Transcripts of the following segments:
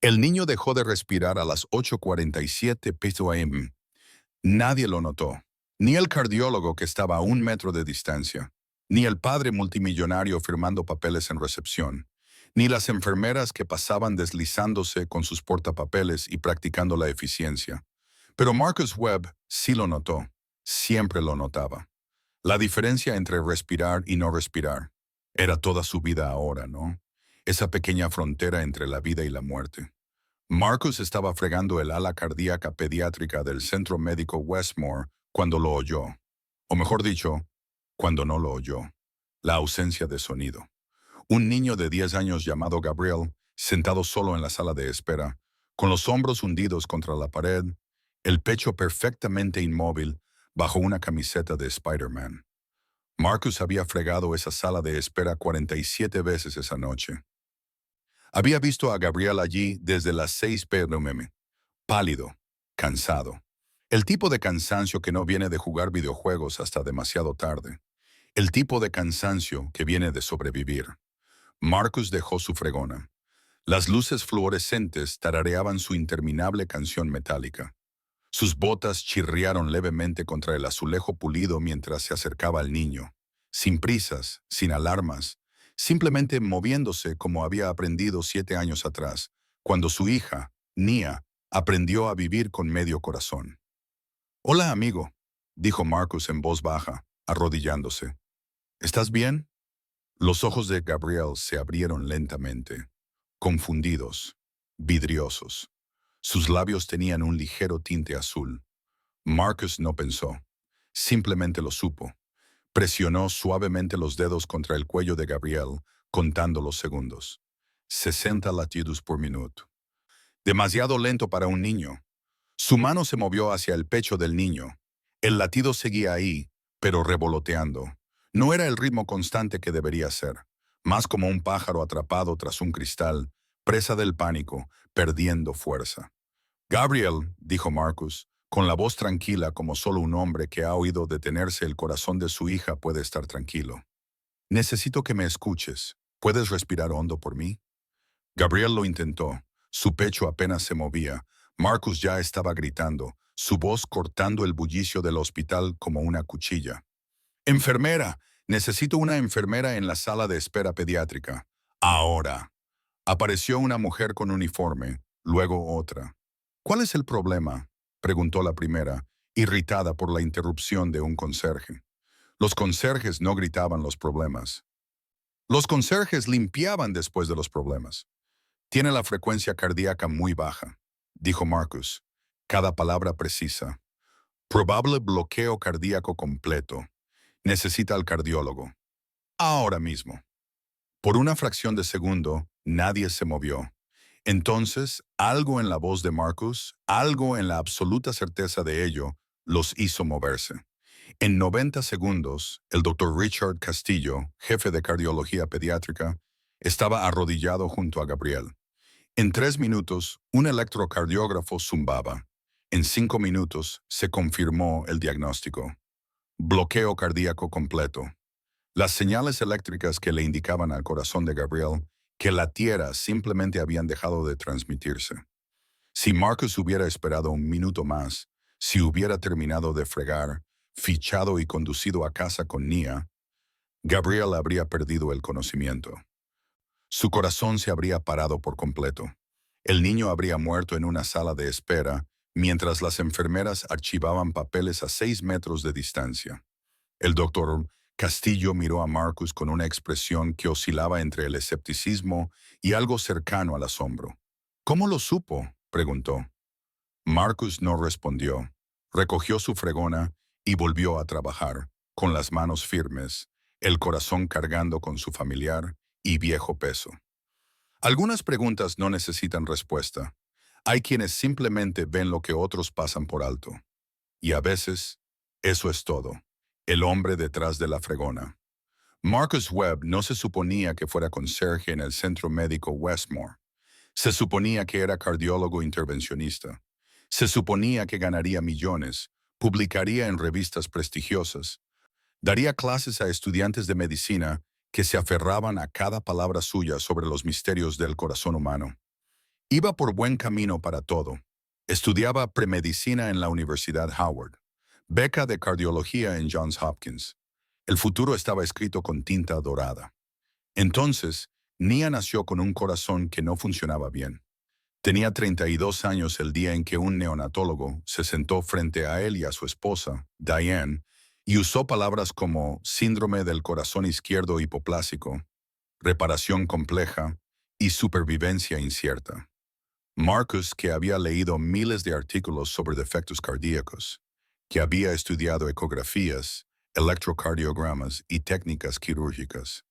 El niño dejó de respirar a las 8:47 p.m. Nadie lo notó, ni el cardiólogo que estaba a 1 metro de distancia, ni el padre multimillonario firmando papeles en recepción, ni las enfermeras que pasaban deslizándose con sus portapapeles y practicando la eficiencia. Pero Marcus Webb sí lo notó, siempre lo notaba. La diferencia entre respirar y no respirar era toda su vida ahora, ¿no? Esa pequeña frontera entre la vida y la muerte. Marcus estaba fregando el ala cardíaca pediátrica del Centro Médico Westmore cuando lo oyó. O mejor dicho, cuando no lo oyó. La ausencia de sonido. Un niño de 10 años llamado Gabriel, sentado solo en la sala de espera, con los hombros hundidos contra la pared, el pecho perfectamente inmóvil bajo una camiseta de Spider-Man. Marcus había fregado esa sala de espera 47 veces esa noche. Había visto a Gabriel allí desde las 6 p.m., pálido, cansado. El tipo de cansancio que no viene de jugar videojuegos hasta demasiado tarde. El tipo de cansancio que viene de sobrevivir. Marcus dejó su fregona. Las luces fluorescentes tarareaban su interminable canción metálica. Sus botas chirriaron levemente contra el azulejo pulido mientras se acercaba al niño, sin prisas, sin alarmas, simplemente moviéndose como había aprendido 7 años atrás, cuando su hija, Nia, aprendió a vivir con medio corazón. «Hola, amigo», dijo Marcus en voz baja, arrodillándose. «¿Estás bien?» Los ojos de Gabriel se abrieron lentamente, confundidos, vidriosos. Sus labios tenían un ligero tinte azul. Marcus no pensó, simplemente lo supo. Presionó suavemente los dedos contra el cuello de Gabriel, contando los segundos. 60 latidos por minuto. Demasiado lento para un niño. Su mano se movió hacia el pecho del niño. El latido seguía ahí, pero revoloteando. No era el ritmo constante que debería ser, más como un pájaro atrapado tras un cristal, presa del pánico, perdiendo fuerza. «Gabriel», dijo Marcus, con la voz tranquila como solo un hombre que ha oído detenerse el corazón de su hija puede estar tranquilo. «Necesito que me escuches. ¿Puedes respirar hondo por mí?» Gabriel lo intentó. Su pecho apenas se movía. Marcus ya estaba gritando, su voz cortando el bullicio del hospital como una cuchilla. «¡Enfermera! Necesito una enfermera en la sala de espera pediátrica. Ahora». Apareció una mujer con uniforme, luego otra. «¿Cuál es el problema?», preguntó la primera, irritada por la interrupción de un conserje. Los conserjes no gritaban los problemas. Los conserjes limpiaban después de los problemas. «Tiene la frecuencia cardíaca muy baja», dijo Marcus, cada palabra precisa. «Probable bloqueo cardíaco completo. Necesita al cardiólogo. Ahora mismo». Por una fracción de segundo, nadie se movió. Entonces, algo en la voz de Marcus, algo en la absoluta certeza de ello, los hizo moverse. En 90 segundos, el doctor Richard Castillo, jefe de cardiología pediátrica, estaba arrodillado junto a Gabriel. En 3 minutos, un electrocardiógrafo zumbaba. En 5 minutos, se confirmó el diagnóstico. Bloqueo cardíaco completo. Las señales eléctricas que le indicaban al corazón de Gabriel que latiera simplemente habían dejado de transmitirse. Si Marcus hubiera esperado un minuto más, si hubiera terminado de fregar, fichado y conducido a casa con Nia, Gabriel habría perdido el conocimiento. Su corazón se habría parado por completo. El niño habría muerto en una sala de espera mientras las enfermeras archivaban papeles a 6 metros de distancia. El doctor Castillo miró a Marcus con una expresión que oscilaba entre el escepticismo y algo cercano al asombro. «¿Cómo lo supo?», preguntó. Marcus no respondió. Recogió su fregona y volvió a trabajar, con las manos firmes, el corazón cargando con su familiar y viejo peso. Algunas preguntas no necesitan respuesta. Hay quienes simplemente ven lo que otros pasan por alto. Y a veces, eso es todo. El hombre detrás de la fregona. Marcus Webb no se suponía que fuera conserje en el Centro Médico Westmore. Se suponía que era cardiólogo intervencionista. Se suponía que ganaría millones, publicaría en revistas prestigiosas, daría clases a estudiantes de medicina que se aferraban a cada palabra suya sobre los misterios del corazón humano. Iba por buen camino para todo. Estudiaba premedicina en la Universidad Howard, beca de cardiología en Johns Hopkins. El futuro estaba escrito con tinta dorada. Entonces, Nia nació con un corazón que no funcionaba bien. Tenía 32 años el día en que un neonatólogo se sentó frente a él y a su esposa, Diane, y usó palabras como síndrome del corazón izquierdo hipoplásico, reparación compleja y supervivencia incierta. Marcus, que había leído miles de artículos sobre defectos cardíacos, que había estudiado ecografías, electrocardiogramas y técnicas quirúrgicas,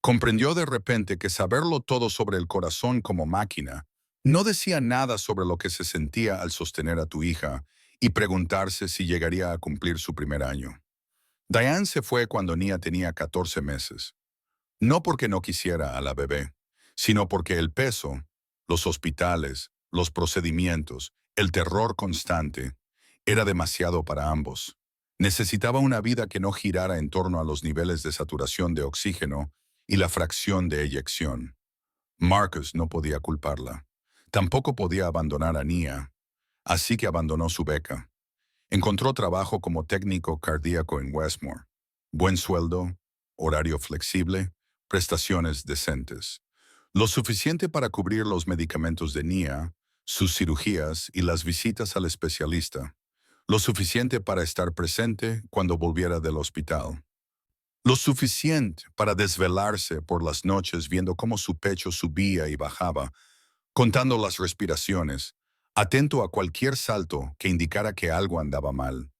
comprendió de repente que saberlo todo sobre el corazón como máquina no decía nada sobre lo que se sentía al sostener a tu hija y preguntarse si llegaría a cumplir su primer año. Diane se fue cuando Nia tenía 14 meses. No porque no quisiera a la bebé, sino porque el peso, los hospitales, los procedimientos, el terror constante, era demasiado para ambos. Necesitaba una vida que no girara en torno a los niveles de saturación de oxígeno y la fracción de eyección. Marcus no podía culparla. Tampoco podía abandonar a Nia, así que abandonó su beca. Encontró trabajo como técnico cardíaco en Westmore. Buen sueldo, horario flexible, prestaciones decentes. Lo suficiente para cubrir los medicamentos de Nia, sus cirugías y las visitas al especialista. Lo suficiente para estar presente cuando volviera del hospital. Lo suficiente para desvelarse por las noches viendo cómo su pecho subía y bajaba, contando las respiraciones, atento a cualquier salto que indicara que algo andaba mal.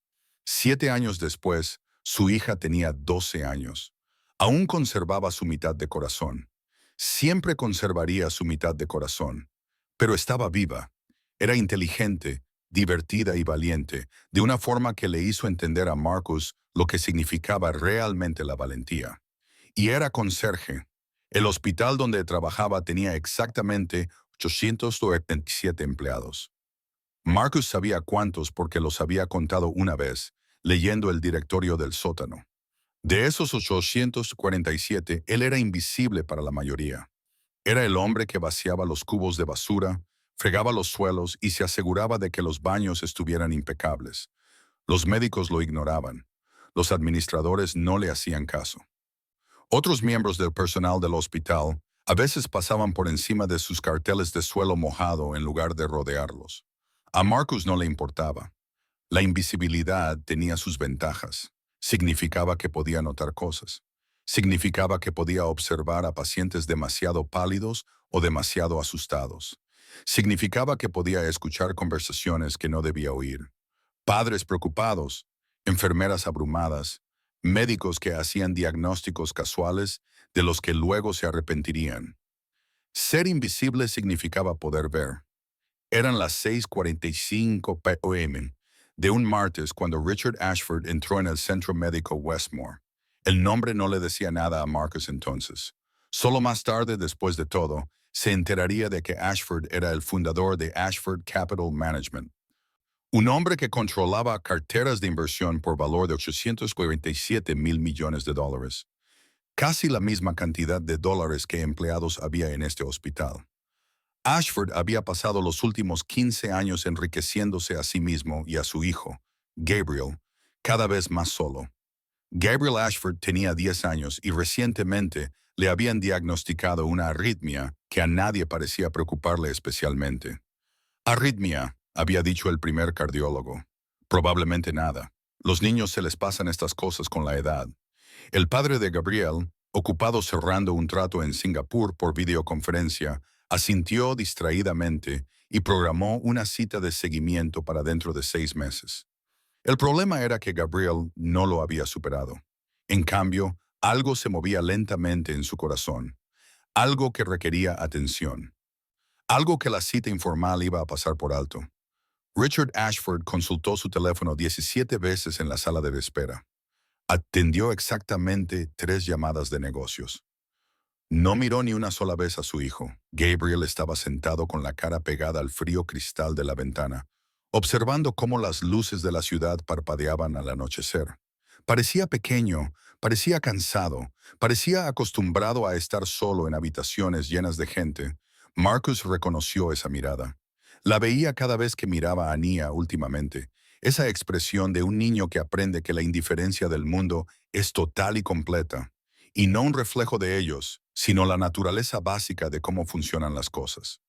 7 años después, su hija tenía 12 años. Aún conservaba su mitad de corazón. Siempre conservaría su mitad de corazón. Pero estaba viva. Era inteligente, divertida y valiente, de una forma que le hizo entender a Marcus lo que significaba realmente la valentía. Y era conserje. El hospital donde trabajaba tenía exactamente 877 empleados. Marcus sabía cuántos porque los había contado una vez, leyendo el directorio del sótano. De esos 847, él era invisible para la mayoría. Era el hombre que vaciaba los cubos de basura, fregaba los suelos y se aseguraba de que los baños estuvieran impecables. Los médicos lo ignoraban. Los administradores no le hacían caso. Otros miembros del personal del hospital a veces pasaban por encima de sus carteles de suelo mojado en lugar de rodearlos. A Marcus no le importaba. La invisibilidad tenía sus ventajas. Significaba que podía notar cosas. Significaba que podía observar a pacientes demasiado pálidos o demasiado asustados. Significaba que podía escuchar conversaciones que no debía oír. Padres preocupados, enfermeras abrumadas, médicos que hacían diagnósticos casuales de los que luego se arrepentirían. Ser invisible significaba poder ver. Eran las 6:45 p.m. de un martes cuando Richard Ashford entró en el Centro Médico Westmore. El nombre no le decía nada a Marcus entonces. Solo más tarde, después de todo, se enteraría de que Ashford era el fundador de Ashford Capital Management, un hombre que controlaba carteras de inversión por valor de 847 mil millones de dólares, casi la misma cantidad de dólares que empleados había en este hospital. Ashford había pasado los últimos 15 años enriqueciéndose a sí mismo y a su hijo, Gabriel, cada vez más solo. Gabriel Ashford tenía 10 años y recientemente le habían diagnosticado una arritmia que a nadie parecía preocuparle especialmente. Arritmia, había dicho el primer cardiólogo. Probablemente nada. Los niños se les pasan estas cosas con la edad. El padre de Gabriel, ocupado cerrando un trato en Singapur por videoconferencia, asintió distraídamente y programó una cita de seguimiento para dentro de 6 meses. El problema era que Gabriel no lo había superado. En cambio, algo se movía lentamente en su corazón, algo que requería atención, algo que la cita informal iba a pasar por alto. Richard Ashford consultó su teléfono 17 veces en la sala de espera. Atendió exactamente 3 llamadas de negocios. No miró ni una sola vez a su hijo. Gabriel estaba sentado con la cara pegada al frío cristal de la ventana, observando cómo las luces de la ciudad parpadeaban al anochecer. Parecía pequeño, parecía cansado, parecía acostumbrado a estar solo en habitaciones llenas de gente, Marcus reconoció esa mirada. La veía cada vez que miraba a Nia últimamente, esa expresión de un niño que aprende que la indiferencia del mundo es total y completa, y no un reflejo de ellos, sino la naturaleza básica de cómo funcionan las cosas.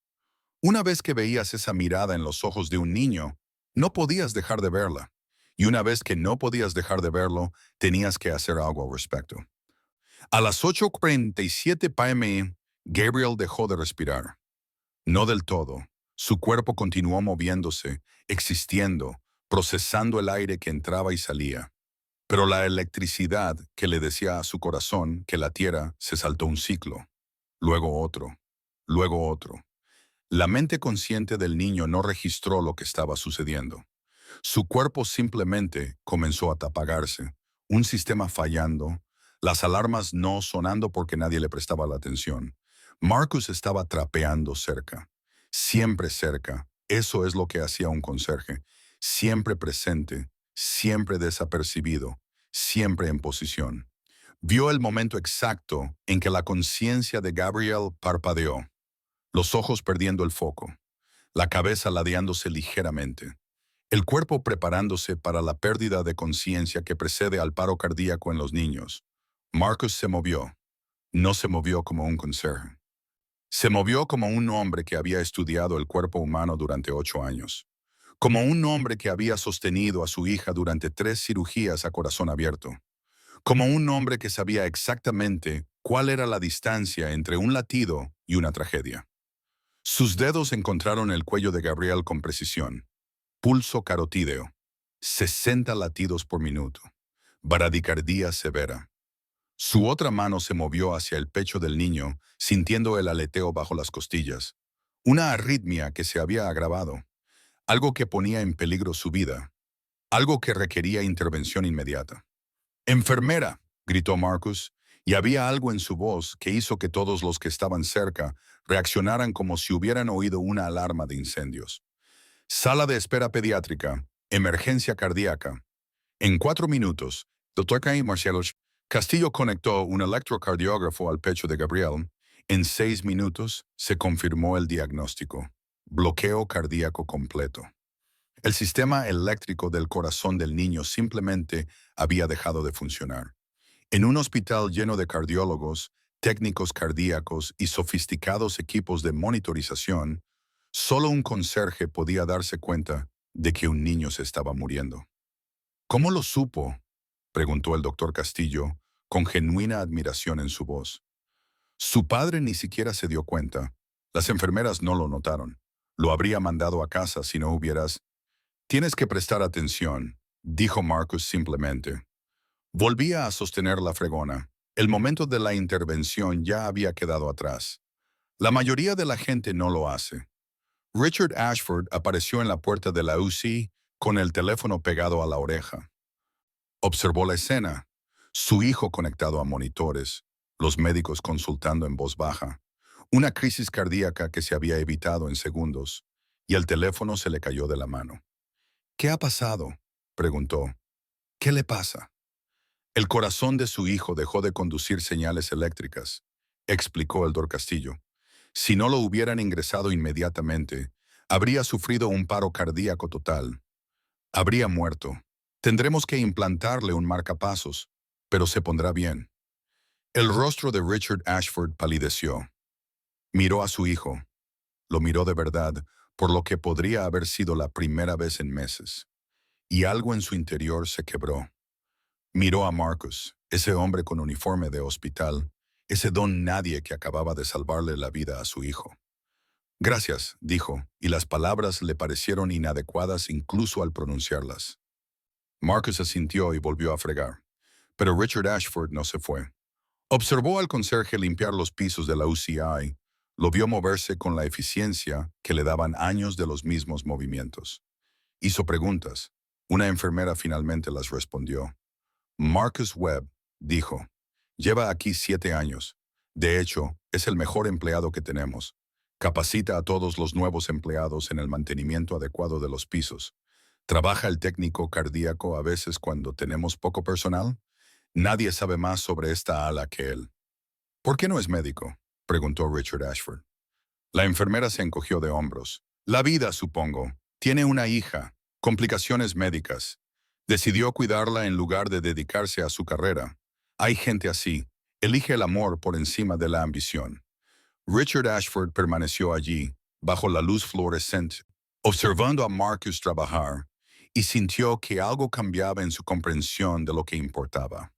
Una vez que veías esa mirada en los ojos de un niño, no podías dejar de verla. Y una vez que no podías dejar de verlo, tenías que hacer algo al respecto. A las 8:47 p.m., Gabriel dejó de respirar. No del todo. Su cuerpo continuó moviéndose, existiendo, procesando el aire que entraba y salía. Pero la electricidad que le decía a su corazón que latiera se saltó un ciclo, luego otro, luego otro. La mente consciente del niño no registró lo que estaba sucediendo. Su cuerpo simplemente comenzó a apagarse, un sistema fallando, las alarmas no sonando porque nadie le prestaba la atención. Marcus estaba trapeando cerca, siempre cerca. Eso es lo que hacía un conserje, siempre presente, siempre desapercibido, siempre en posición. Vio el momento exacto en que la conciencia de Gabriel parpadeó, los ojos perdiendo el foco, la cabeza ladeándose ligeramente, el cuerpo preparándose para la pérdida de conciencia que precede al paro cardíaco en los niños. Marcus se movió. No se movió como un conserje. Se movió como un hombre que había estudiado el cuerpo humano durante 8 años. Como un hombre que había sostenido a su hija durante 3 cirugías a corazón abierto. Como un hombre que sabía exactamente cuál era la distancia entre un latido y una tragedia. Sus dedos encontraron el cuello de Gabriel con precisión. Pulso carotídeo, 60 latidos por minuto. Bradicardía severa. Su otra mano se movió hacia el pecho del niño, sintiendo el aleteo bajo las costillas. Una arritmia que se había agravado. Algo que ponía en peligro su vida. Algo que requería intervención inmediata. «¡Enfermera!», gritó Marcus, y había algo en su voz que hizo que todos los que estaban cerca reaccionaran como si hubieran oído una alarma de incendios. Sala de espera pediátrica. Emergencia cardíaca. En 4 minutos, Dr. Caín Marcielos Castillo conectó un electrocardiógrafo al pecho de Gabriel. En 6 minutos se confirmó el diagnóstico. Bloqueo cardíaco completo. El sistema eléctrico del corazón del niño simplemente había dejado de funcionar. En un hospital lleno de cardiólogos, técnicos cardíacos y sofisticados equipos de monitorización, solo un conserje podía darse cuenta de que un niño se estaba muriendo. «¿Cómo lo supo?», preguntó el doctor Castillo, con genuina admiración en su voz. Su padre ni siquiera se dio cuenta. Las enfermeras no lo notaron. Lo habría mandado a casa si no hubieras. «Tienes que prestar atención», dijo Marcus simplemente. Volvía a sostener la fregona. El momento de la intervención ya había quedado atrás. La mayoría de la gente no lo hace. Richard Ashford apareció en la puerta de la UCI con el teléfono pegado a la oreja. Observó la escena, su hijo conectado a monitores, los médicos consultando en voz baja, una crisis cardíaca que se había evitado en segundos, y el teléfono se le cayó de la mano. «¿Qué ha pasado?», preguntó. «¿Qué le pasa?». «El corazón de su hijo dejó de conducir señales eléctricas», explicó el doctor Castillo. «Si no lo hubieran ingresado inmediatamente, habría sufrido un paro cardíaco total. Habría muerto. Tendremos que implantarle un marcapasos, pero se pondrá bien». El rostro de Richard Ashford palideció. Miró a su hijo. Lo miró de verdad, por lo que podría haber sido la primera vez en meses. Y algo en su interior se quebró. Miró a Marcus, ese hombre con uniforme de hospital, ese don nadie que acababa de salvarle la vida a su hijo. «Gracias», dijo, y las palabras le parecieron inadecuadas incluso al pronunciarlas. Marcus asintió y volvió a fregar. Pero Richard Ashford no se fue. Observó al conserje limpiar los pisos de la UCI, lo vio moverse con la eficiencia que le daban años de los mismos movimientos. Hizo preguntas. Una enfermera finalmente las respondió. «Marcus Webb», dijo, «lleva aquí 7 años. De hecho, es el mejor empleado que tenemos. Capacita a todos los nuevos empleados en el mantenimiento adecuado de los pisos. Trabaja el técnico cardíaco a veces cuando tenemos poco personal. Nadie sabe más sobre esta ala que él». «¿Por qué no es médico?», preguntó Richard Ashford. La enfermera se encogió de hombros. La vida, supongo. Tiene una hija. Complicaciones médicas. Decidió cuidarla en lugar de dedicarse a su carrera. Hay gente así. Elige el amor por encima de la ambición. Richard Ashford permaneció allí, bajo la luz fluorescente, observando a Marcus trabajar, y sintió que algo cambiaba en su comprensión de lo que importaba.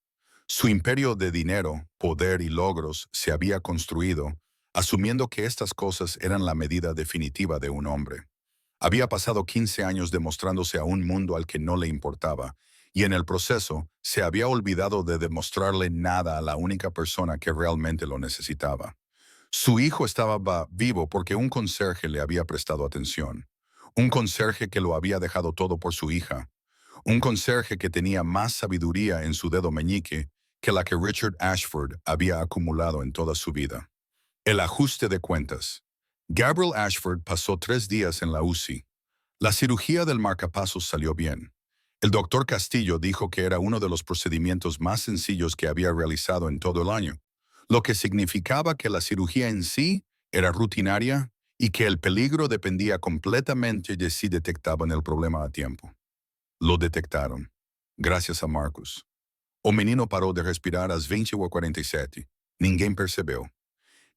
Su imperio de dinero, poder y logros se había construido, asumiendo que estas cosas eran la medida definitiva de un hombre. Había pasado 15 años demostrándose a un mundo al que no le importaba, y en el proceso se había olvidado de demostrarle nada a la única persona que realmente lo necesitaba. Su hijo estaba vivo porque un conserje le había prestado atención. Un conserje que lo había dejado todo por su hija. Un conserje que tenía más sabiduría en su dedo meñique que la que Richard Ashford había acumulado en toda su vida. El ajuste de cuentas. Gabriel Ashford pasó 3 días en la UCI. La cirugía del marcapasos salió bien. El doctor Castillo dijo que era uno de los procedimientos más sencillos que había realizado en todo el año, lo que significaba que la cirugía en sí era rutinaria y que el peligro dependía completamente de si detectaban el problema a tiempo. Lo detectaron, gracias a Marcus. O menino parou de respirar às 20h47. Ninguém percebeu.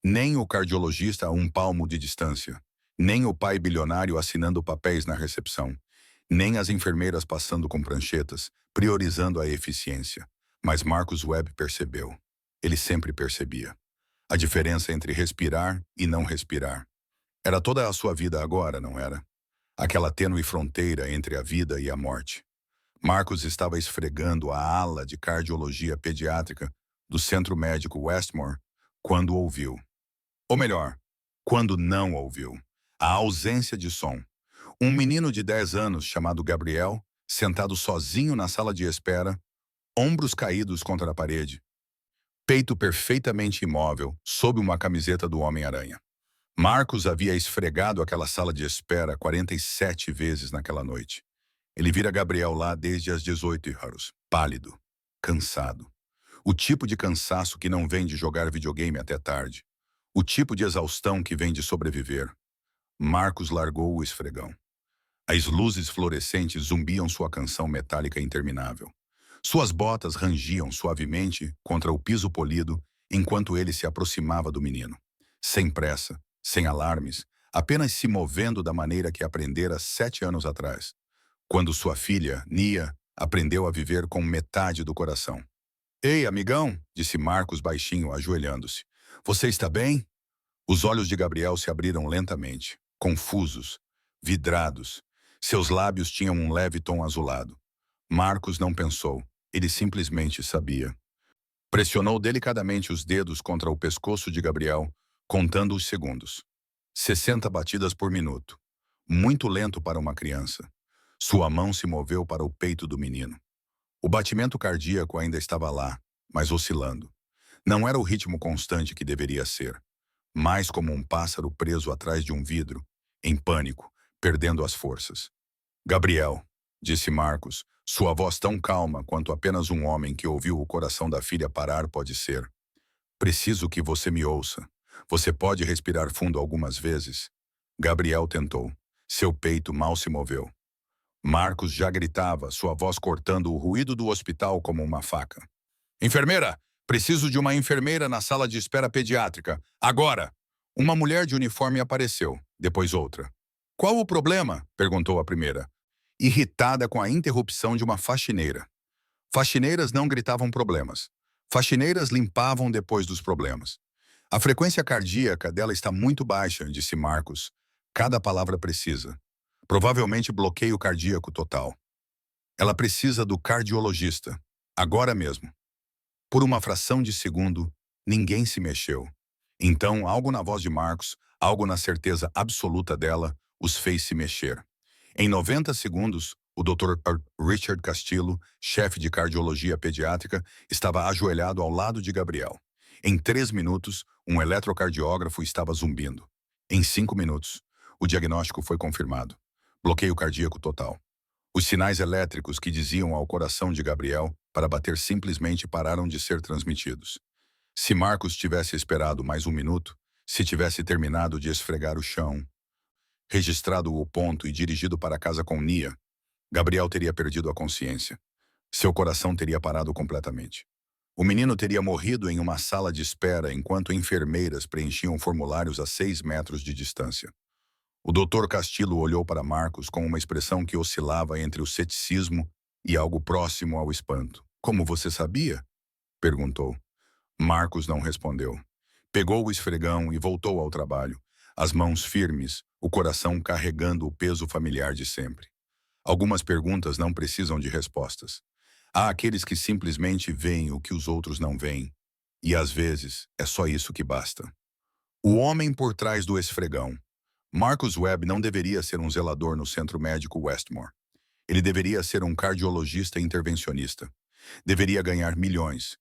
Nem o cardiologista a um palmo de distância, nem o pai bilionário assinando papéis na recepção, nem as enfermeiras passando com pranchetas, priorizando a eficiência. Mas Marcus Webb percebeu. Ele sempre percebia. A diferença entre respirar e não respirar. Era toda a sua vida agora, não era? Aquela tênue fronteira entre a vida e a morte. Marcus estava esfregando a ala de cardiologia pediátrica do Centro Médico Westmore quando ouviu. Ou melhor, quando não ouviu. A ausência de som. Um menino de 10 anos chamado Gabriel, sentado sozinho na sala de espera, ombros caídos contra a parede, peito perfeitamente imóvel, sob uma camiseta do Homem-Aranha. Marcus havia esfregado aquela sala de espera 47 vezes naquela noite. Ele vira Gabriel lá desde as 18h, pálido, cansado. O tipo de cansaço que não vem de jogar videogame até tarde. O tipo de exaustão que vem de sobreviver. Marcus largou o esfregão. As luzes fluorescentes zumbiam sua canção metálica interminável. Suas botas rangiam suavemente contra o piso polido enquanto ele se aproximava do menino. Sem pressa, sem alarmes, apenas se movendo da maneira que aprendera 7 anos atrás, quando sua filha, Nia, aprendeu a viver com metade do coração. "Ei, amigão", disse Marcus baixinho, ajoelhando-se. "Você está bem?" Os olhos de Gabriel se abriram lentamente, confusos, vidrados. Seus lábios tinham um leve tom azulado. Marcus não pensou, ele simplesmente sabia. Pressionou delicadamente os dedos contra o pescoço de Gabriel, contando os segundos. 60 batidas por minuto. Muito lento para uma criança. Sua mão se moveu para o peito do menino. O batimento cardíaco ainda estava lá, mas oscilando. Não era o ritmo constante que deveria ser. Mais como um pássaro preso atrás de um vidro, em pânico, perdendo as forças. "Gabriel", disse Marcus, sua voz tão calma quanto apenas um homem que ouviu o coração da filha parar pode ser. "Preciso que você me ouça. Você pode respirar fundo algumas vezes?" Gabriel tentou. Seu peito mal se moveu. Marcus já gritava, sua voz cortando o ruído do hospital como uma faca. "Enfermeira! Preciso de uma enfermeira na sala de espera pediátrica. Agora!" Uma mulher de uniforme apareceu, depois outra. "Qual o problema?" perguntou a primeira, irritada com a interrupção de uma faxineira. Faxineiras não gritavam problemas. Faxineiras limpavam depois dos problemas. "A frequência cardíaca dela está muito baixa", disse Marcus. Cada palavra precisa. Provavelmente bloqueio cardíaco total. "Ela precisa do cardiologista. Agora mesmo." Por uma fração de segundo, ninguém se mexeu. Então, algo na voz de Marcus, algo na certeza absoluta dela, os fez se mexer. Em 90 segundos, o Dr. Richard Castillo, chefe de cardiologia pediátrica, estava ajoelhado ao lado de Gabriel. Em 3 minutos, um eletrocardiógrafo estava zumbindo. Em 5 minutos, o diagnóstico foi confirmado. Bloqueio cardíaco total. Os sinais elétricos que diziam ao coração de Gabriel para bater simplesmente pararam de ser transmitidos. Se Marcus tivesse esperado mais um minuto, Se tivesse terminado de esfregar o chão, registrado o ponto e dirigido para casa com Nia, Gabriel teria perdido a consciência. Seu coração teria parado completamente. O menino teria morrido em uma sala de espera enquanto enfermeiras preenchiam formulários a 6 metros de distância. O Dr. Castillo olhou para Marcos com uma expressão que oscilava entre o ceticismo e algo próximo ao espanto. "Como você sabia?" perguntou. Marcos não respondeu. Pegou o esfregão e voltou ao trabalho, as mãos firmes, o coração carregando o peso familiar de sempre. Algumas perguntas não precisam de respostas. Há aqueles que simplesmente veem o que os outros não veem, e às vezes é só isso que basta. O homem por trás do esfregão. Marcus Webb não deveria ser um zelador no Centro Médico Westmore. Ele deveria ser um cardiologista intervencionista. Deveria ganhar milhões,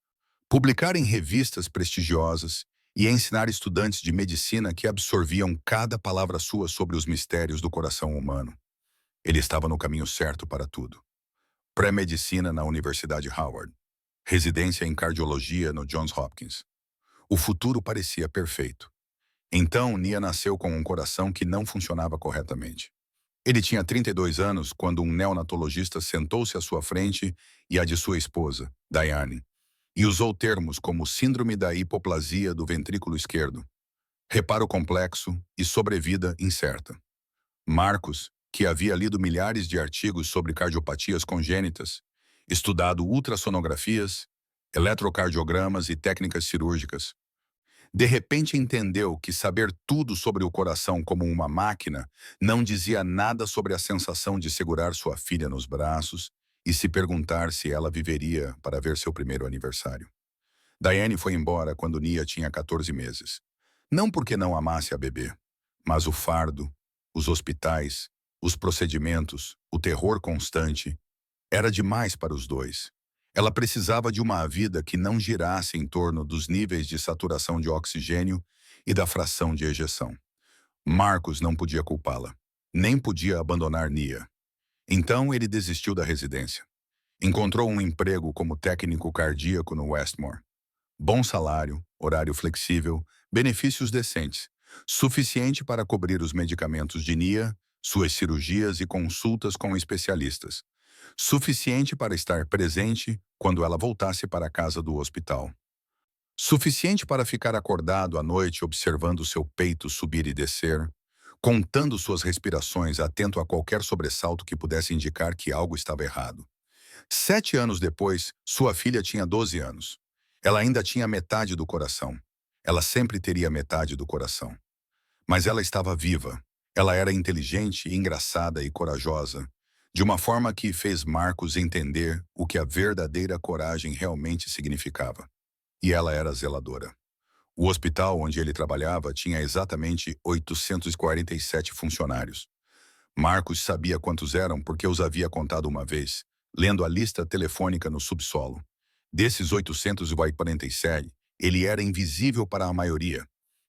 publicar em revistas prestigiosas e ensinar estudantes de medicina que absorviam cada palavra sua sobre os mistérios do coração humano. Ele estava no caminho certo para tudo. Pré-medicina na Universidade Howard. Residência em cardiologia no Johns Hopkins. O futuro parecia perfeito. Então, Nia nasceu com um coração que não funcionava corretamente. Ele tinha 32 anos quando um neonatologista sentou-se à sua frente e à de sua esposa, Diane, e usou termos como síndrome da hipoplasia do ventrículo esquerdo, reparo complexo e sobrevida incerta. Marcos, que havia lido milhares de artigos sobre cardiopatias congênitas, estudado ultrassonografias, eletrocardiogramas e técnicas cirúrgicas, de repente entendeu que saber tudo sobre o coração como uma máquina não dizia nada sobre a sensação de segurar sua filha nos braços e se perguntar se ela viveria para ver seu primeiro aniversário. Diane foi embora quando Nia tinha 14 meses. Não porque não amasse a bebê, mas o fardo, os hospitais, os procedimentos, o terror constante, era demais para os dois. Ela precisava de uma vida que não girasse em torno dos níveis de saturação de oxigênio e da fração de ejeção. Marcos não podia culpá-la, nem podia abandonar Nia. Então ele desistiu da residência. Encontrou um emprego como técnico cardíaco no Westmore. Bom salário, horário flexível, benefícios decentes, suficiente para cobrir os medicamentos de Nia, suas cirurgias e consultas com especialistas. Suficiente para estar presente quando ela voltasse para a casa do hospital. Suficiente para ficar acordado à noite observando seu peito subir e descer, contando suas respirações, atento a qualquer sobressalto que pudesse indicar que algo estava errado. 7 anos depois, sua filha tinha 12 anos. Ela ainda tinha metade do coração. Ela sempre teria metade do coração. Mas ela estava viva. Ela era inteligente, engraçada e corajosa, de uma forma que fez Marcos entender o que a verdadeira coragem realmente significava. E ela era zeladora. O hospital onde ele trabalhava tinha exatamente 847 funcionários. Marcos sabia quantos eram porque os havia contado uma vez, lendo a lista telefônica no subsolo. Desses 847, ele era invisível para a maioria.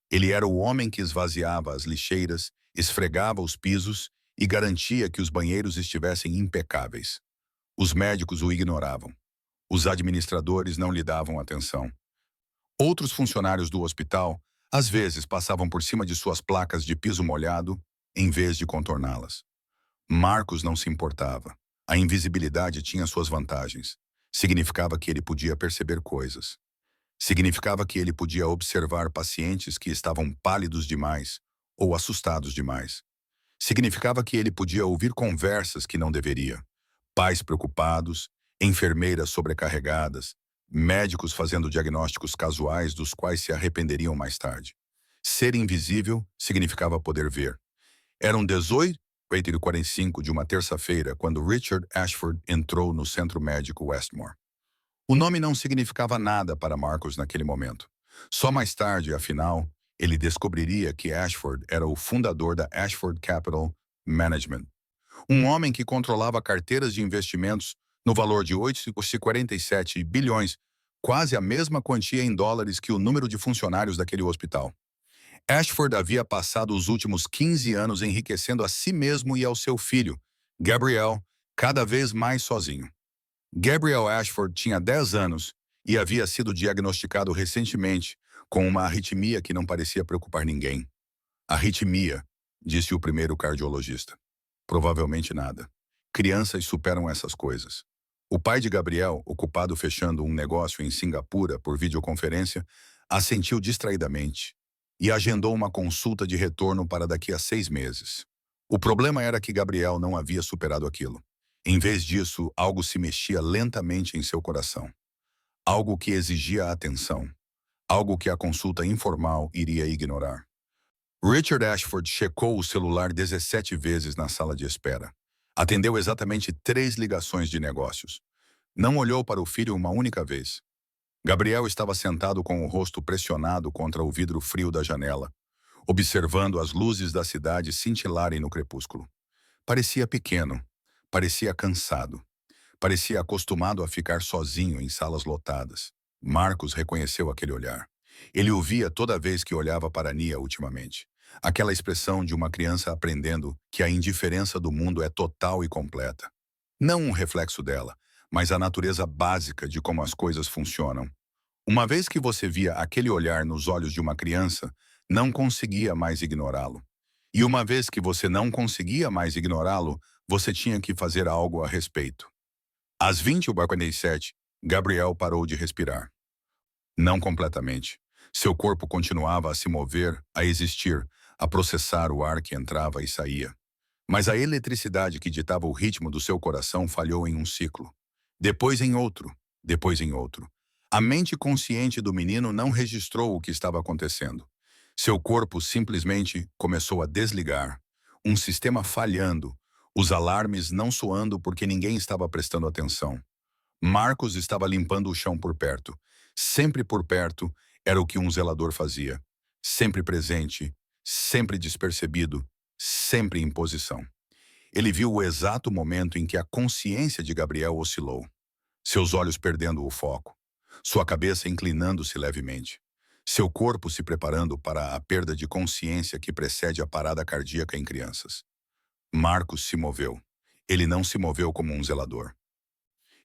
Ele era o homem que esvaziava as lixeiras, esfregava os pisos e garantia que os banheiros estivessem impecáveis. Os médicos o ignoravam. Os administradores não lhe davam atenção. Outros funcionários do hospital, às vezes, passavam por cima de suas placas de piso molhado, em vez de contorná-las. Marcos não se importava. A invisibilidade tinha suas vantagens. Significava que ele podia perceber coisas. Significava que ele podia observar pacientes que estavam pálidos demais ou assustados demais. Significava que ele podia ouvir conversas que não deveria. Pais preocupados, enfermeiras sobrecarregadas, médicos fazendo diagnósticos casuais dos quais se arrependeriam mais tarde. Ser invisível significava poder ver. Eram 18h45 de uma terça-feira quando Richard Ashford entrou no Centro Médico Westmore. O nome não significava nada para Marcos naquele momento. Só mais tarde, afinal, ele descobriria que Ashford era o fundador da Ashford Capital Management, um homem que controlava carteiras de investimentos no valor de 847 bilhões, quase a mesma quantia em dólares que o número de funcionários daquele hospital. Ashford havia passado os últimos 15 anos enriquecendo a si mesmo e ao seu filho, Gabriel, cada vez mais sozinho. Gabriel Ashford tinha 10 anos e havia sido diagnosticado recentemente com uma arritmia que não parecia preocupar ninguém. Arritmia, disse o primeiro cardiologista. Provavelmente nada. Crianças superam essas coisas. O pai de Gabriel, ocupado fechando um negócio em Singapura por videoconferência, assentiu distraidamente e agendou uma consulta de retorno para daqui a 6 meses. O problema era que Gabriel não havia superado aquilo. Em vez disso, algo se mexia lentamente em seu coração. Algo que exigia atenção. Algo que a consulta informal iria ignorar. Richard Ashford checou o celular 17 vezes na sala de espera. Atendeu exatamente 3 ligações de negócios. Não olhou para o filho uma única vez. Gabriel estava sentado com o rosto pressionado contra o vidro frio da janela, observando as luzes da cidade cintilarem no crepúsculo. Parecia pequeno, parecia cansado, parecia acostumado a ficar sozinho em salas lotadas. Marcos reconheceu aquele olhar. Ele o via toda vez que olhava para Nia ultimamente. Aquela expressão de uma criança aprendendo que a indiferença do mundo é total e completa. Não um reflexo dela, mas a natureza básica de como as coisas funcionam. Uma vez que você via aquele olhar nos olhos de uma criança, não conseguia mais ignorá-lo. E uma vez que você não conseguia mais ignorá-lo, você tinha que fazer algo a respeito. Às 20h47, Gabriel parou de respirar. Não completamente. Seu corpo continuava a se mover, a existir, a processar o ar que entrava e saía. Mas a eletricidade que ditava o ritmo do seu coração falhou em um ciclo. Depois em outro, depois em outro. A mente consciente do menino não registrou o que estava acontecendo. Seu corpo simplesmente começou a desligar. Um sistema falhando, os alarmes não soando porque ninguém estava prestando atenção. Marcos estava limpando o chão por perto. Sempre por perto era o que um zelador fazia. Sempre presente, sempre despercebido, sempre em posição. Ele viu o exato momento em que a consciência de Gabriel oscilou. Seus olhos perdendo o foco. Sua cabeça inclinando-se levemente. Seu corpo se preparando para a perda de consciência que precede a parada cardíaca em crianças. Marcos se moveu. Ele não se moveu como um zelador.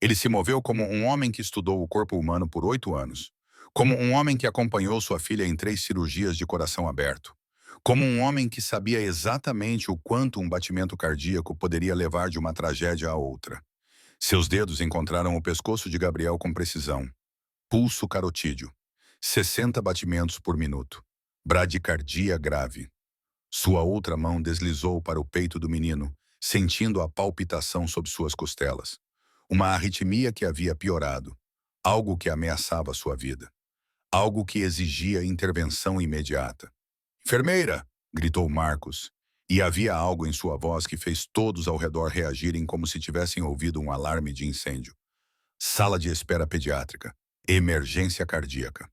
Ele se moveu como um homem que estudou o corpo humano por 8 anos. Como um homem que acompanhou sua filha em 3 cirurgias de coração aberto. Como um homem que sabia exatamente o quanto um batimento cardíaco poderia levar de uma tragédia a outra. Seus dedos encontraram o pescoço de Gabriel com precisão. Pulso carotídeo. 60 batimentos por minuto. Bradicardia grave. Sua outra mão deslizou para o peito do menino, sentindo a palpitação sob suas costelas. Uma arritmia que havia piorado. Algo que ameaçava sua vida. Algo que exigia intervenção imediata. "Enfermeira!" gritou Marcos. E havia algo em sua voz que fez todos ao redor reagirem como se tivessem ouvido um alarme de incêndio. Sala de espera pediátrica. Emergência cardíaca.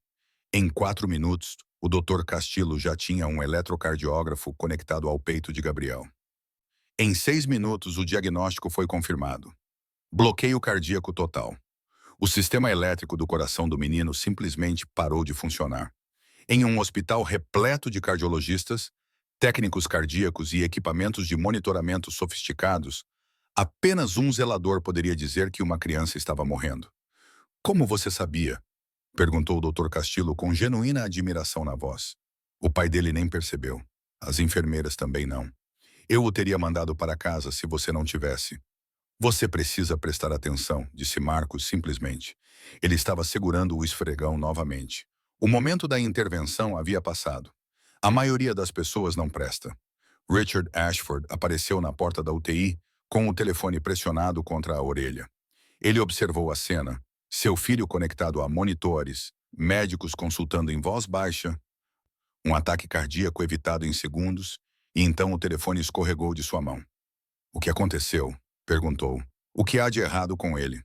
Em 4 minutos, o Dr. Castillo já tinha um eletrocardiógrafo conectado ao peito de Gabriel. Em 6 minutos, o diagnóstico foi confirmado. Bloqueio cardíaco total. O sistema elétrico do coração do menino simplesmente parou de funcionar. Em um hospital repleto de cardiologistas, técnicos cardíacos e equipamentos de monitoramento sofisticados, apenas um zelador poderia dizer que uma criança estava morrendo. "Como você sabia?" perguntou o Dr. Castillo com genuína admiração na voz. O pai dele nem percebeu. As enfermeiras também não. "Eu o teria mandado para casa se você não tivesse." "Você precisa prestar atenção", disse Marcos simplesmente. Ele estava segurando o esfregão novamente. O momento da intervenção havia passado. A maioria das pessoas não presta. Richard Ashford apareceu na porta da UTI com o telefone pressionado contra a orelha. Ele observou a cena, seu filho conectado a monitores, médicos consultando em voz baixa, um ataque cardíaco evitado em segundos, e então o telefone escorregou de sua mão. "O que aconteceu?" perguntou. "O que há de errado com ele?"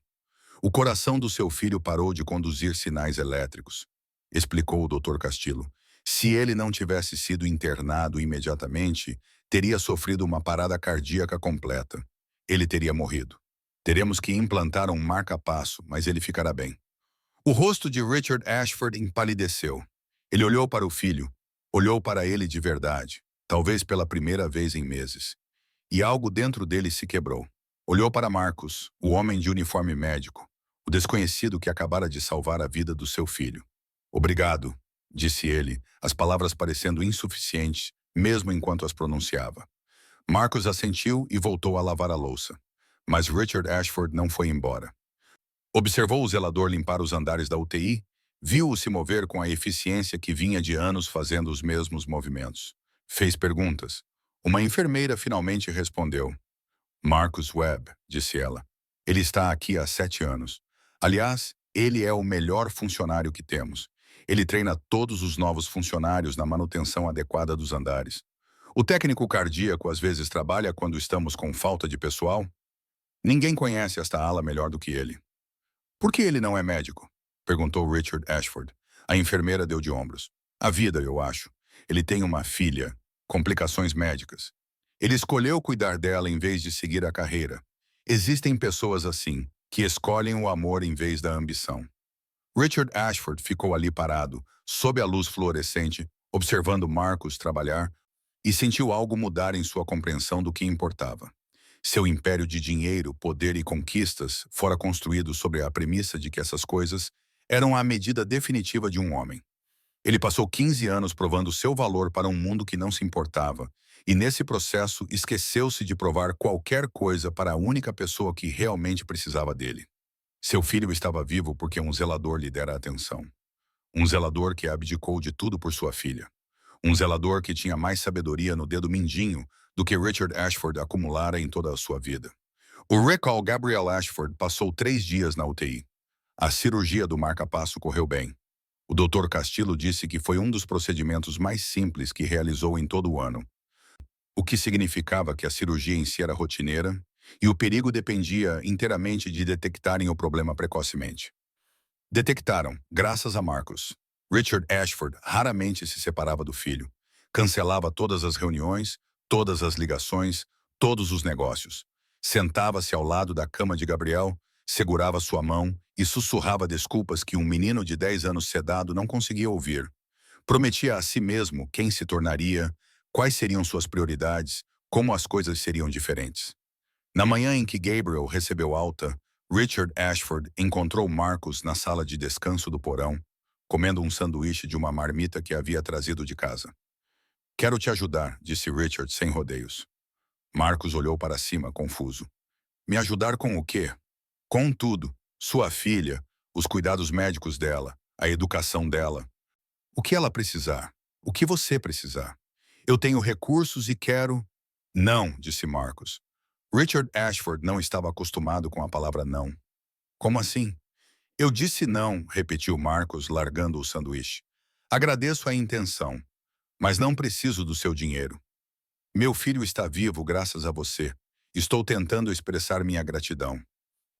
"O coração do seu filho parou de conduzir sinais elétricos", explicou o Dr. Castillo. "Se ele não tivesse sido internado imediatamente, teria sofrido uma parada cardíaca completa. Ele teria morrido. Teremos que implantar um marca-passo, mas ele ficará bem." O rosto de Richard Ashford empalideceu. Ele olhou para o filho, olhou para ele de verdade, talvez pela primeira vez em meses. E algo dentro dele se quebrou. Olhou para Marcos, o homem de uniforme médico, o desconhecido que acabara de salvar a vida do seu filho. "Obrigado", disse ele, as palavras parecendo insuficientes, mesmo enquanto as pronunciava. Marcus assentiu e voltou a lavar a louça. Mas Richard Ashford não foi embora. Observou o zelador limpar os andares da UTI, viu-o se mover com a eficiência que vinha de anos fazendo os mesmos movimentos. Fez perguntas. Uma enfermeira finalmente respondeu. Marcus Webb, disse ela. Ele está aqui há 7 anos. Aliás, ele é o melhor funcionário que temos. Ele treina todos os novos funcionários na manutenção adequada dos andares. O técnico cardíaco às vezes trabalha quando estamos com falta de pessoal. Ninguém conhece esta ala melhor do que ele. Por que ele não é médico? Perguntou Richard Ashford. A enfermeira deu de ombros. A vida, eu acho. Ele tem uma filha. Complicações médicas. Ele escolheu cuidar dela em vez de seguir a carreira. Existem pessoas assim, que escolhem o amor em vez da ambição. Richard Ashford ficou ali parado, sob a luz fluorescente, observando Marcus trabalhar, e sentiu algo mudar em sua compreensão do que importava. Seu império de dinheiro, poder e conquistas fora construído sobre a premissa de que essas coisas eram a medida definitiva de um homem. Ele passou 15 anos provando seu valor para um mundo que não se importava, e nesse processo esqueceu-se de provar qualquer coisa para a única pessoa que realmente precisava dele. Seu filho estava vivo porque um zelador lhe dera atenção. Um zelador que abdicou de tudo por sua filha. Um zelador que tinha mais sabedoria no dedo mindinho do que Richard Ashford acumulara em toda a sua vida. O Recall Gabriel Ashford passou 3 dias na UTI. A cirurgia do marca-passo correu bem. O Dr. Castillo disse que foi um dos procedimentos mais simples que realizou em todo o ano, o que significava que a cirurgia em si era rotineira e o perigo dependia inteiramente de detectarem o problema precocemente. Detectaram, graças a Marcus. Richard Ashford raramente se separava do filho. Cancelava todas as reuniões, todas as ligações, todos os negócios. Sentava-se ao lado da cama de Gabriel, segurava sua mão e sussurrava desculpas que um menino de 10 anos sedado não conseguia ouvir. Prometia a si mesmo quem se tornaria, quais seriam suas prioridades, como as coisas seriam diferentes. Na manhã em que Gabriel recebeu alta, Richard Ashford encontrou Marcus na sala de descanso do porão, comendo um sanduíche de uma marmita que havia trazido de casa. Quero te ajudar, disse Richard sem rodeios. Marcus olhou para cima, confuso. Me ajudar com o quê? Com tudo. Sua filha, os cuidados médicos dela, a educação dela. O que ela precisar? O que você precisar? Eu tenho recursos e quero... Não, disse Marcus. Richard Ashford não estava acostumado com a palavra não. Como assim? Eu disse não, repetiu Marcus, largando o sanduíche. Agradeço a intenção, mas não preciso do seu dinheiro. Meu filho está vivo graças a você. Estou tentando expressar minha gratidão.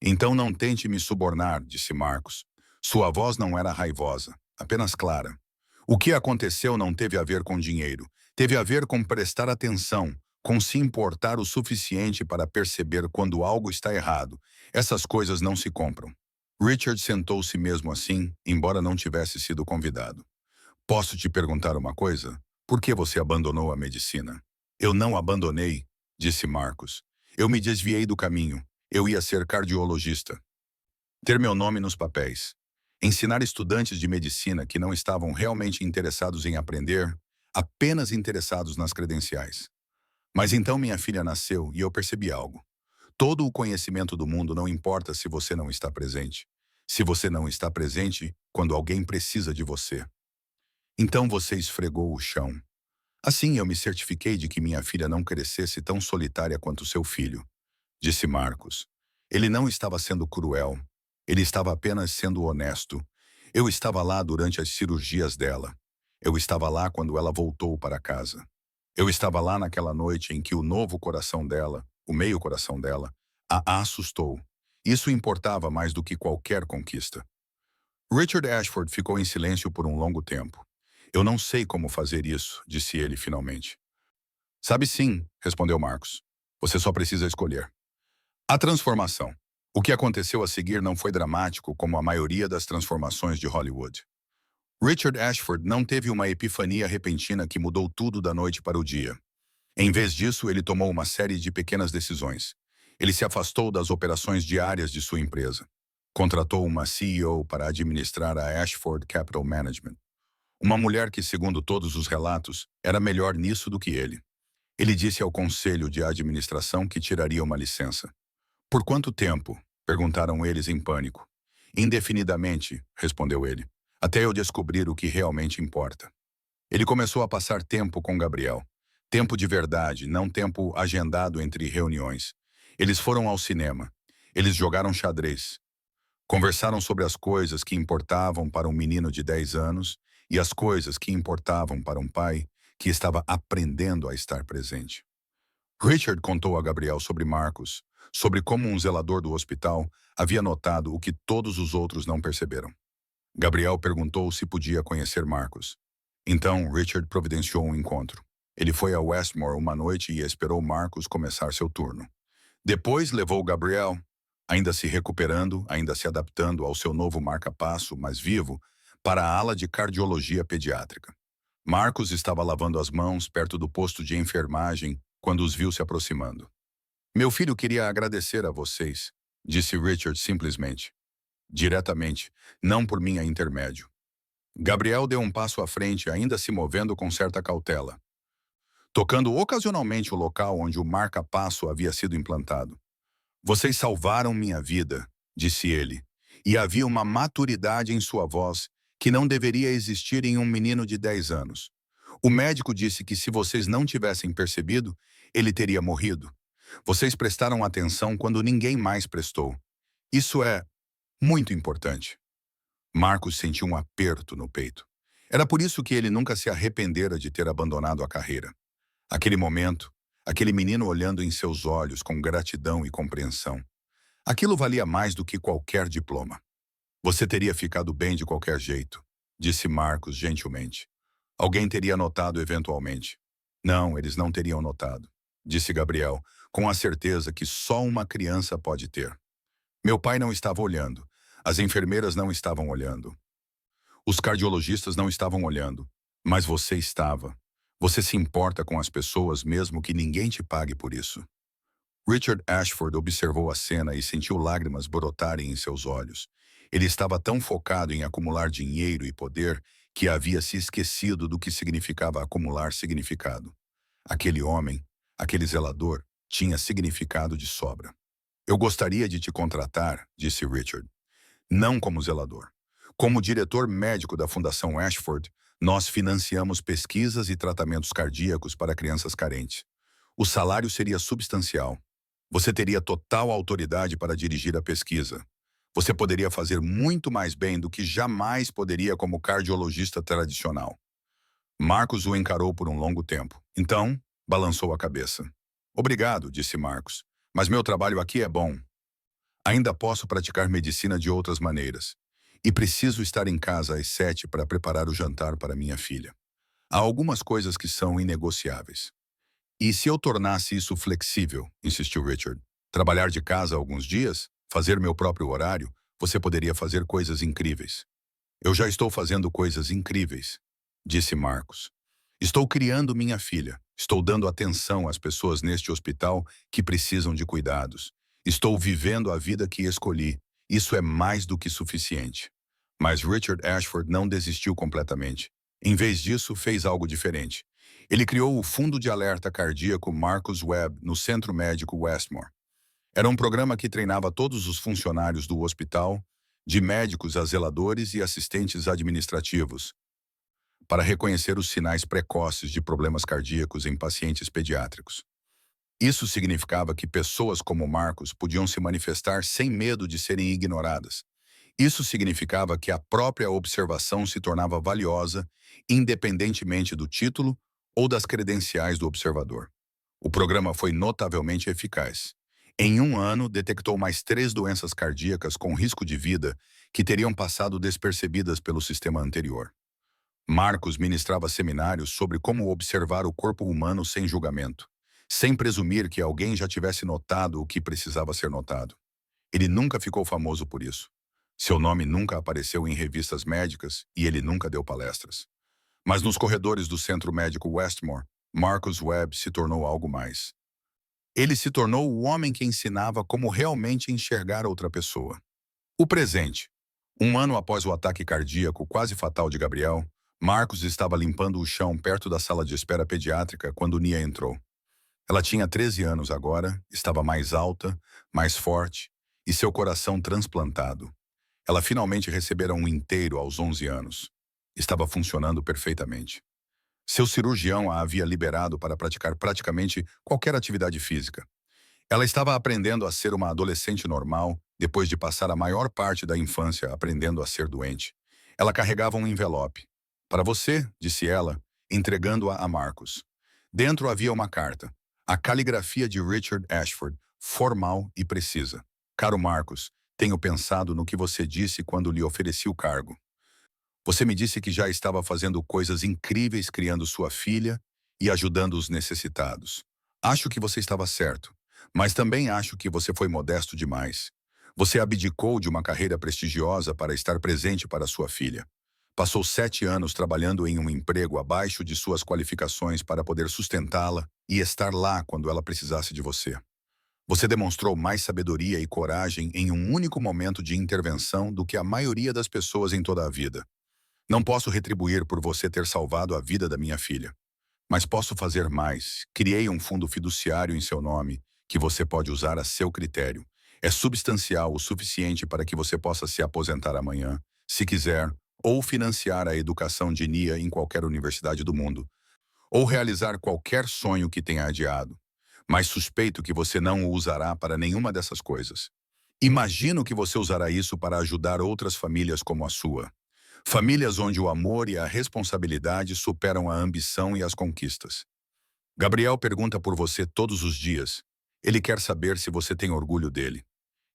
Então não tente me subornar, disse Marcus. Sua voz não era raivosa, apenas clara. O que aconteceu não teve a ver com dinheiro. Teve a ver com prestar atenção, com se importar o suficiente para perceber quando algo está errado. Essas coisas não se compram. Richard sentou-se mesmo assim, embora não tivesse sido convidado. Posso te perguntar uma coisa? Por que você abandonou a medicina? Eu não abandonei, disse Marcus. Eu me desviei do caminho. Eu ia ser cardiologista. Ter meu nome nos papéis. Ensinar estudantes de medicina que não estavam realmente interessados em aprender, apenas interessados nas credenciais. Mas então minha filha nasceu e eu percebi algo. Todo o conhecimento do mundo não importa se você não está presente. Se você não está presente quando alguém precisa de você. Então você esfregou o chão. Assim eu me certifiquei de que minha filha não crescesse tão solitária quanto seu filho, disse Marcus. Ele não estava sendo cruel. Ele estava apenas sendo honesto. Eu estava lá durante as cirurgias dela. Eu estava lá quando ela voltou para casa. Eu estava lá naquela noite em que o novo coração dela, o meio coração dela, a assustou. Isso importava mais do que qualquer conquista. Richard Ashford ficou em silêncio por um longo tempo. Eu não sei como fazer isso, disse ele finalmente. Sabe sim, respondeu Marcus. Você só precisa escolher. A transformação. O que aconteceu a seguir não foi dramático como a maioria das transformações de Hollywood. Richard Ashford não teve uma epifania repentina que mudou tudo da noite para o dia. Em vez disso, ele tomou uma série de pequenas decisões. Ele se afastou das operações diárias de sua empresa. Contratou uma CEO para administrar a Ashford Capital Management. Uma mulher que, segundo todos os relatos, era melhor nisso do que ele. Ele disse ao conselho de administração que tiraria uma licença. Por quanto tempo? Perguntaram eles em pânico. Indefinidamente, respondeu ele, até eu descobrir o que realmente importa. Ele começou a passar tempo com Gabriel. Tempo de verdade, não tempo agendado entre reuniões. Eles foram ao cinema. Eles jogaram xadrez. Conversaram sobre as coisas que importavam para um menino de 10 anos e as coisas que importavam para um pai que estava aprendendo a estar presente. Richard contou a Gabriel sobre Marcos, sobre como um zelador do hospital havia notado o que todos os outros não perceberam. Gabriel perguntou se podia conhecer Marcos. Então, Richard providenciou um encontro. Ele foi a Westmore uma noite e esperou Marcos começar seu turno. Depois levou Gabriel, ainda se recuperando, ainda se adaptando ao seu novo marca-passo, mas vivo, para a ala de cardiologia pediátrica. Marcos estava lavando as mãos perto do posto de enfermagem quando os viu se aproximando. Meu filho queria agradecer a vocês, disse Richard simplesmente. Diretamente, não por minha intermédio. Gabriel deu um passo à frente, ainda se movendo com certa cautela, tocando ocasionalmente o local onde o marca-passo havia sido implantado. Vocês salvaram minha vida, disse ele, e havia uma maturidade em sua voz que não deveria existir em um menino de 10 anos. O médico disse que se vocês não tivessem percebido, ele teria morrido. Vocês prestaram atenção quando ninguém mais prestou. Isso é muito importante. Marcos sentiu um aperto no peito. Era por isso que ele nunca se arrependera de ter abandonado a carreira. Aquele momento, aquele menino olhando em seus olhos com gratidão e compreensão. Aquilo valia mais do que qualquer diploma. Você teria ficado bem de qualquer jeito, disse Marcos gentilmente. Alguém teria notado eventualmente. Não, eles não teriam notado, disse Gabriel, com a certeza que só uma criança pode ter. Meu pai não estava olhando. As enfermeiras não estavam olhando. Os cardiologistas não estavam olhando. Mas você estava. Você se importa com as pessoas mesmo que ninguém te pague por isso. Richard Ashford observou a cena e sentiu lágrimas brotarem em seus olhos. Ele estava tão focado em acumular dinheiro e poder que havia se esquecido do que significava acumular significado. Aquele homem, aquele zelador, tinha significado de sobra. Eu gostaria de te contratar, disse Richard. Não como zelador. Como diretor médico da Fundação Ashford, nós financiamos pesquisas e tratamentos cardíacos para crianças carentes. O salário seria substancial. Você teria total autoridade para dirigir a pesquisa. Você poderia fazer muito mais bem do que jamais poderia como cardiologista tradicional. Marcos o encarou por um longo tempo. Então, balançou a cabeça. Obrigado, disse Marcos. Mas meu trabalho aqui é bom. Ainda posso praticar medicina de outras maneiras. E preciso estar em casa às 7 para preparar o jantar para minha filha. Há algumas coisas que são inegociáveis. E se eu tornasse isso flexível, insistiu Richard, trabalhar de casa alguns dias, fazer meu próprio horário, você poderia fazer coisas incríveis. Eu já estou fazendo coisas incríveis, disse Marcos. Estou criando minha filha. Estou dando atenção às pessoas neste hospital que precisam de cuidados. Estou vivendo a vida que escolhi. Isso é mais do que suficiente. Mas Richard Ashford não desistiu completamente. Em vez disso, fez algo diferente. Ele criou o Fundo de Alerta Cardíaco Marcus Webb no Centro Médico Westmore. Era um programa que treinava todos os funcionários do hospital, de médicos a zeladores e assistentes administrativos, para reconhecer os sinais precoces de problemas cardíacos em pacientes pediátricos. Isso significava que pessoas como Marcos podiam se manifestar sem medo de serem ignoradas. Isso significava que a própria observação se tornava valiosa, independentemente do título ou das credenciais do observador. O programa foi notavelmente eficaz. Em um ano, detectou mais 3 doenças cardíacas com risco de vida que teriam passado despercebidas pelo sistema anterior. Marcos ministrava seminários sobre como observar o corpo humano sem julgamento, sem presumir que alguém já tivesse notado o que precisava ser notado. Ele nunca ficou famoso por isso. Seu nome nunca apareceu em revistas médicas e ele nunca deu palestras. Mas nos corredores do Centro Médico Westmore, Marcus Webb se tornou algo mais. Ele se tornou o homem que ensinava como realmente enxergar outra pessoa. O presente. Um ano após o ataque cardíaco quase fatal de Gabriel, Marcos estava limpando o chão perto da sala de espera pediátrica quando Nia entrou. Ela tinha 13 anos agora, estava mais alta, mais forte e seu coração transplantado. Ela finalmente recebera um inteiro aos 11 anos. Estava funcionando perfeitamente. Seu cirurgião a havia liberado para praticar praticamente qualquer atividade física. Ela estava aprendendo a ser uma adolescente normal, depois de passar a maior parte da infância aprendendo a ser doente. Ela carregava um envelope. Para você, disse ela, entregando-a a Marcos. Dentro havia uma carta. A caligrafia de Richard Ashford, formal e precisa. Caro Marcos, tenho pensado no que você disse quando lhe ofereci o cargo. Você me disse que já estava fazendo coisas incríveis criando sua filha e ajudando os necessitados. Acho que você estava certo, mas também acho que você foi modesto demais. Você abdicou de uma carreira prestigiosa para estar presente para sua filha. Passou 7 anos trabalhando em um emprego abaixo de suas qualificações para poder sustentá-la e estar lá quando ela precisasse de você. Você demonstrou mais sabedoria e coragem em um único momento de intervenção do que a maioria das pessoas em toda a vida. Não posso retribuir por você ter salvado a vida da minha filha. Mas posso fazer mais. Criei um fundo fiduciário em seu nome, que você pode usar a seu critério. É substancial o suficiente para que você possa se aposentar amanhã, se quiser, ou financiar a educação de Nia em qualquer universidade do mundo, ou realizar qualquer sonho que tenha adiado. Mas suspeito que você não o usará para nenhuma dessas coisas. Imagino que você usará isso para ajudar outras famílias como a sua. Famílias onde o amor e a responsabilidade superam a ambição e as conquistas. Gabriel pergunta por você todos os dias. Ele quer saber se você tem orgulho dele.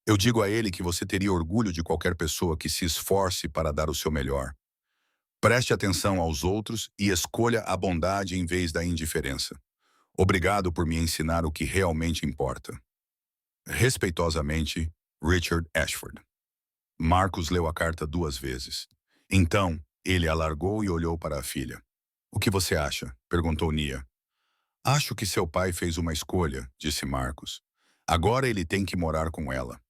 Eu digo a ele que você teria orgulho de qualquer pessoa que se esforce para dar o seu melhor. Preste atenção aos outros e escolha a bondade em vez da indiferença. Obrigado por me ensinar o que realmente importa. Respeitosamente, Richard Ashford. Marcos leu a carta 2 vezes. Então, ele a largou e olhou para a filha. O que você acha? Perguntou Nia. Acho que seu pai fez uma escolha, disse Marcos. Agora ele tem que morar com ela.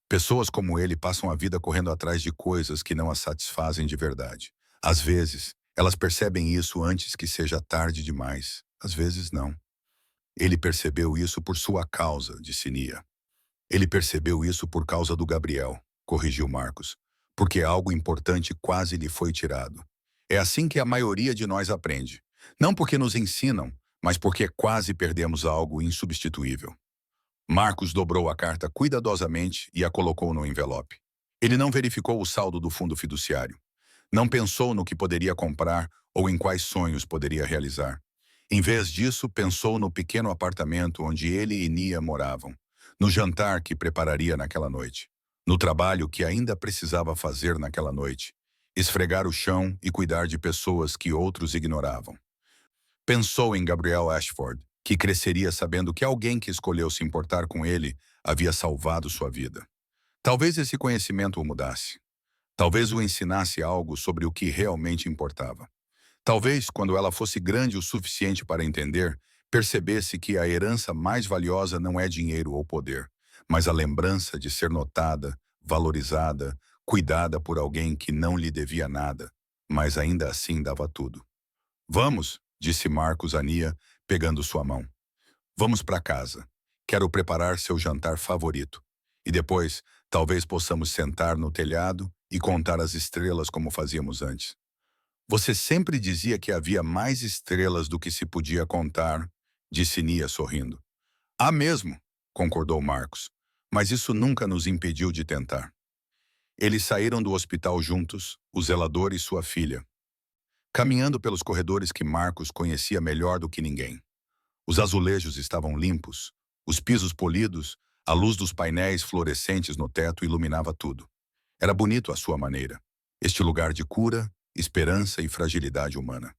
Pessoas como ele passam a vida correndo atrás de coisas que não as satisfazem de verdade. Às vezes, elas percebem isso antes que seja tarde demais. Às vezes, não. Ele percebeu isso por sua causa, disse Nia. Ele percebeu isso por causa do Gabriel, corrigiu Marcos, porque algo importante quase lhe foi tirado. É assim que a maioria de nós aprende. Não porque nos ensinam, mas porque quase perdemos algo insubstituível. Marcos dobrou a carta cuidadosamente e a colocou no envelope. Ele não verificou o saldo do fundo fiduciário. Não pensou no que poderia comprar ou em quais sonhos poderia realizar. Em vez disso, pensou no pequeno apartamento onde ele e Nia moravam, no jantar que prepararia naquela noite, no trabalho que ainda precisava fazer naquela noite, esfregar o chão e cuidar de pessoas que outros ignoravam. Pensou em Gabriel Ashford, que cresceria sabendo que alguém que escolheu se importar com ele havia salvado sua vida. Talvez esse conhecimento o mudasse. Talvez o ensinasse algo sobre o que realmente importava. Talvez, quando ela fosse grande o suficiente para entender, percebesse que a herança mais valiosa não é dinheiro ou poder, mas a lembrança de ser notada, valorizada, cuidada por alguém que não lhe devia nada, mas ainda assim dava tudo. Vamos, disse Marcos a Nia, pegando sua mão. Vamos para casa. Quero preparar seu jantar favorito. E depois, talvez possamos sentar no telhado e contar as estrelas como fazíamos antes. Você sempre dizia que havia mais estrelas do que se podia contar, disse Nia sorrindo. Há mesmo, concordou Marcos, mas isso nunca nos impediu de tentar. Eles saíram do hospital juntos, o zelador e sua filha, caminhando pelos corredores que Marcos conhecia melhor do que ninguém. Os azulejos estavam limpos, os pisos polidos, a luz dos painéis fluorescentes no teto iluminava tudo. Era bonito à sua maneira. Este lugar de cura, esperança e fragilidade humana.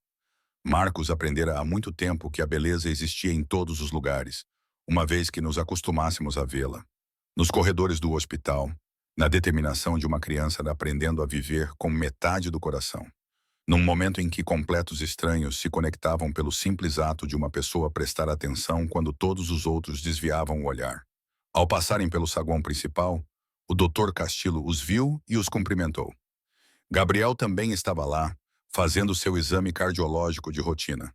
Marcos aprendera há muito tempo que a beleza existia em todos os lugares, uma vez que nos acostumássemos a vê-la. Nos corredores do hospital, na determinação de uma criança aprendendo a viver com metade do coração. Num momento em que completos estranhos se conectavam pelo simples ato de uma pessoa prestar atenção quando todos os outros desviavam o olhar. Ao passarem pelo saguão principal, o Dr. Castillo os viu e os cumprimentou. Gabriel também estava lá, fazendo seu exame cardiológico de rotina.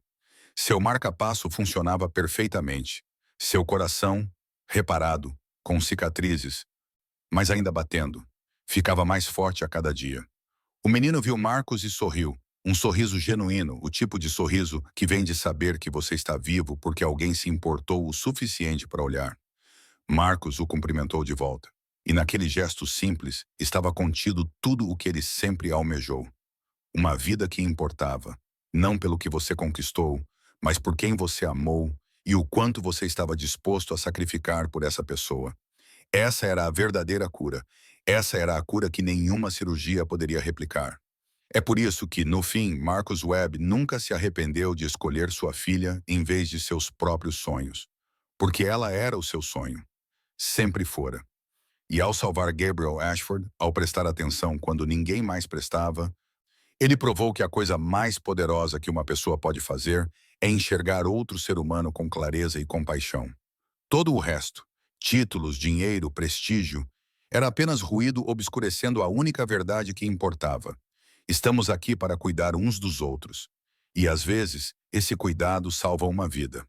Seu marca-passo funcionava perfeitamente. Seu coração, reparado, com cicatrizes, mas ainda batendo, ficava mais forte a cada dia. O menino viu Marcos e sorriu. Um sorriso genuíno, o tipo de sorriso que vem de saber que você está vivo porque alguém se importou o suficiente para olhar. Marcos o cumprimentou de volta. E naquele gesto simples estava contido tudo o que ele sempre almejou. Uma vida que importava, não pelo que você conquistou, mas por quem você amou e o quanto você estava disposto a sacrificar por essa pessoa. Essa era a verdadeira cura. Essa era a cura que nenhuma cirurgia poderia replicar. É por isso que, no fim, Marcus Webb nunca se arrependeu de escolher sua filha em vez de seus próprios sonhos. Porque ela era o seu sonho. Sempre fora. E ao salvar Gabriel Ashford, ao prestar atenção quando ninguém mais prestava, ele provou que a coisa mais poderosa que uma pessoa pode fazer é enxergar outro ser humano com clareza e compaixão. Todo o resto, títulos, dinheiro, prestígio, era apenas ruído obscurecendo a única verdade que importava. Estamos aqui para cuidar uns dos outros. E às vezes, esse cuidado salva uma vida.